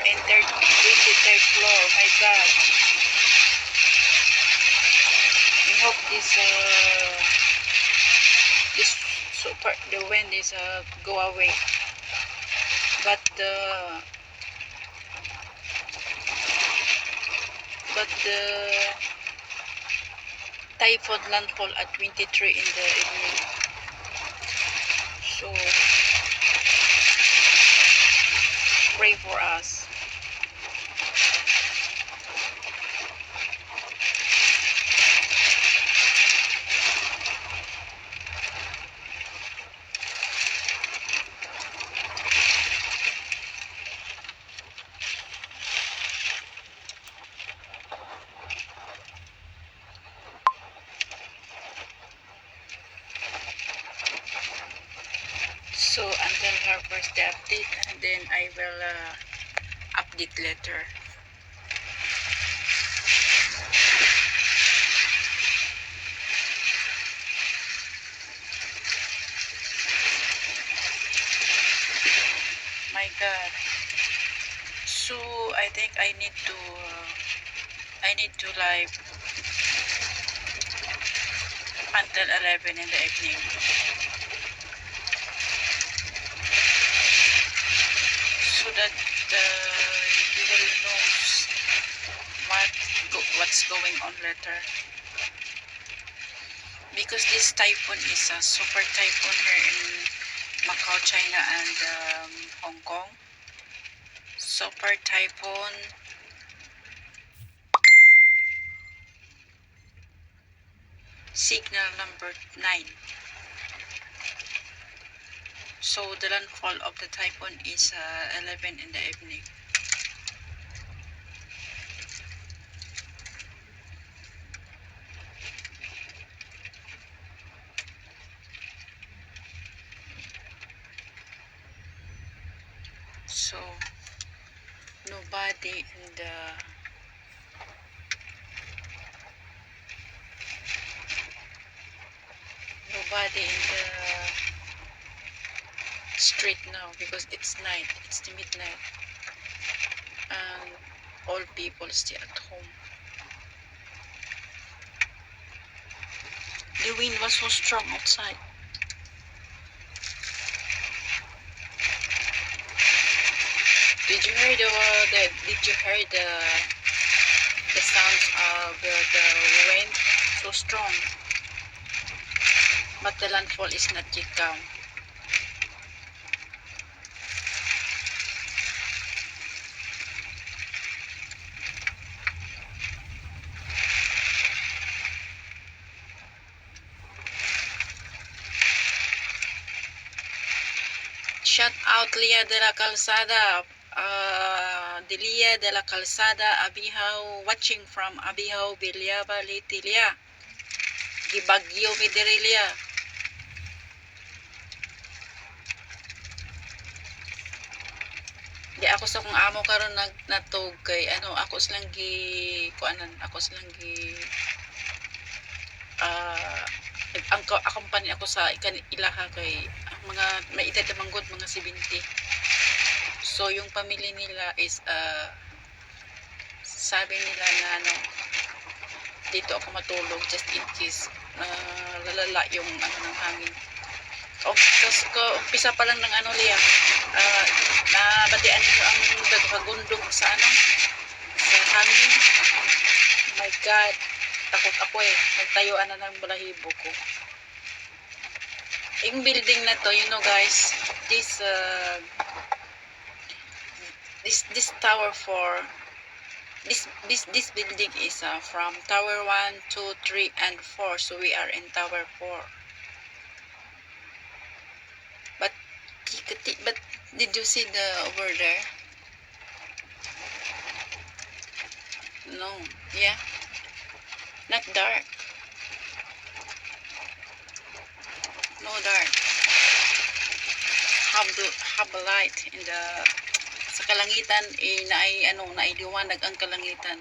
entered 23rd floor. My God. We hope the wind is go away. But the typhoon landfall at 23 in the evening. So pray for us. So until her first update, and then I will update later. My God. So I think I need to live until 11 in the evening. So that you will know what's going on later. Because this typhoon is a super typhoon here in Macau, China, and Hong Kong. Super typhoon. Signal number 9. So the landfall of the typhoon is 11 in the evening. So nobody in the street now because it's night. It's the midnight, and all people stay at home. The wind was so strong outside. Did you hear the sounds of the wind? So strong. But the landfall is not yet come. Shout out Lia de la Calzada. Delia de la Calzada, Abihao, watching from Abihao, Bilyaba, Litilia. Gibagyo Midirilia. Di ako sa kung amo karon natog kay ako silang ang accompany ako sa ilaha kay ang mga may edad na manggod mga 70. So yung pamilya nila is sabi nila na dito ako matulog just in case lalala yung ng hangin. Umpisa pa lang ng Lia, nabatian niyo ang dagkagundong sa hangin. Oh my God, takot ako nagtayuan na ng balahibo ko. Yung building na to, guys, this tower 4, this building is from tower 1, 2, 3, and 4. So we are in tower 4. But did you see over there? No, yeah, not dark. No dark. Have a light in the sa kalangitan nailiwanag ang kalangitan.